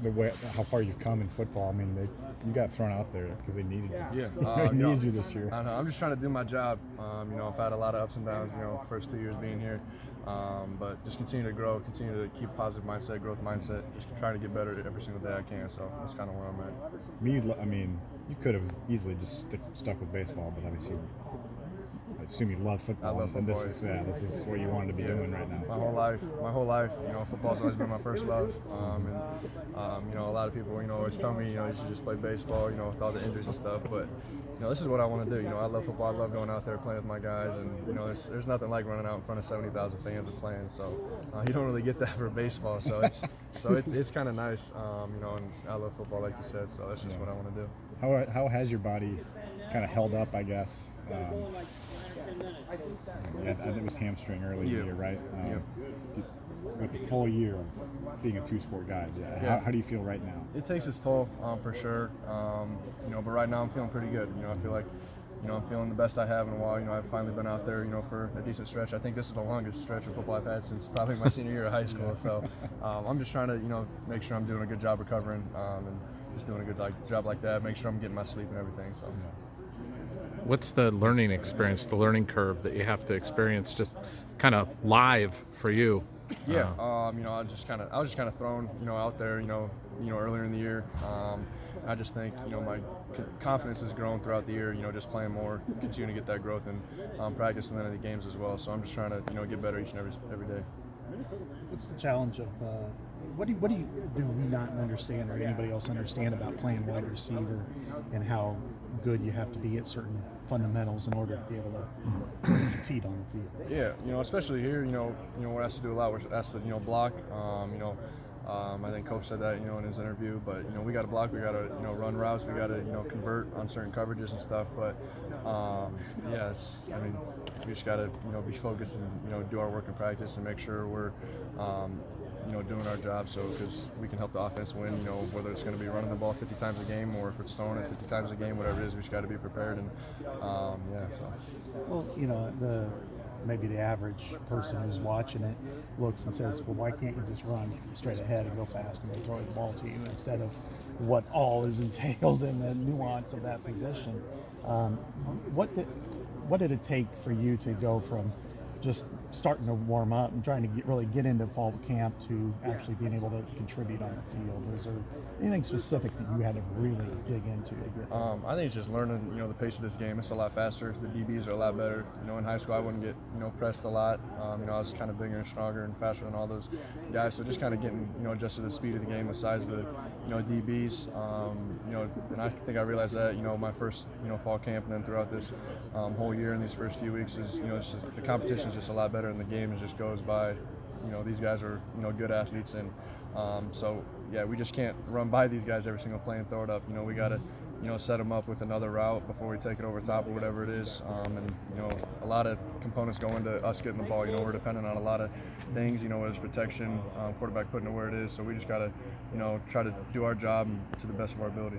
the way how far you've come in football. I mean, you got thrown out there because they needed you. Yeah, They needed you this year. I know. I'm just trying to do my job. I've had a lot of ups and downs. First 2 years being here, but just continue to grow, continue to keep positive mindset, growth mindset. Just trying to get better every single day I can. So that's kind of where I'm at. I mean, you could have easily just stuck with baseball, but obviously, I assume you love football. I love football. And this is what you wanted to be doing right now. My whole life, football's always been my first love. A lot of people, always tell me, you should just play baseball, with all the injuries and stuff. But, this is what I want to do. I love football. I love going out there playing with my guys, and there's nothing like running out in front of 70,000 fans and playing. So you don't really get that for baseball. So it's kind of nice. And I love football, like you said. So that's just what I want to do. How has your body kind of held up, I guess? I think it was hamstring early in the year, right? With the full year of being a two-sport guy, how do you feel right now? It takes its toll, for sure. But right now I'm feeling pretty good. I feel like, I'm feeling the best I have in a while. I've finally been out there, for a decent stretch. I think this is the longest stretch of football I've had since probably my senior year of high school. So I'm just trying to, make sure I'm doing a good job recovering, and just doing a good job like that. Make sure I'm getting my sleep and everything. So. What's the learning experience, the learning curve that you have to experience just kind of live for you? Yeah, I was just kind of thrown, out there, earlier in the year. I just think, my confidence has grown throughout the year, just playing more, continue to get that growth and practice and then in the games as well. So I'm just trying to, get better each and every day. What's the challenge of what do we not understand or anybody else understand about playing wide receiver and how good you have to be at certain fundamentals in order to be able to succeed on the field? Yeah, especially here, we're asked to do a lot. We're asked to, block. I think Coach said that, in his interview. But we got to block. We got to, run routes. We got to, convert on certain coverages and stuff. But we just got to, be focused and do our work in practice and make sure we're, doing our job. So because we can help the offense win. Whether it's going to be running the ball 50 times a game or if it's throwing it 50 times a game, whatever it is, we just got to be prepared. And Well, maybe the average person who's watching it looks and says, well, why can't you just run straight ahead and go fast and they throw the ball to you instead of what all is entailed in the nuance of that position? What did it take for you to go from just starting to warm up and trying to really get into fall camp to actually being able to contribute on the field? Or is there anything specific that you had to really dig into to get there? I think it's just learning, the pace of this game. It's a lot faster. The DBs are a lot better. In high school I wouldn't get, pressed a lot. I was kind of bigger and stronger and faster than all those guys. So just kind of getting, adjusted to the speed of the game, the size of the, DBs. And I think I realized that, my first, fall camp and then throughout this whole year in these first few weeks is, it's just, the competition is just a lot better and the game just goes by. These guys are, good athletes and we just can't run by these guys every single play and throw it up. We got to, set them up with another route before we take it over top or whatever it is. A lot of components go into us getting the ball. We're dependent on a lot of things, whether it's protection, quarterback putting it where it is. So we just got to, try to do our job to the best of our ability.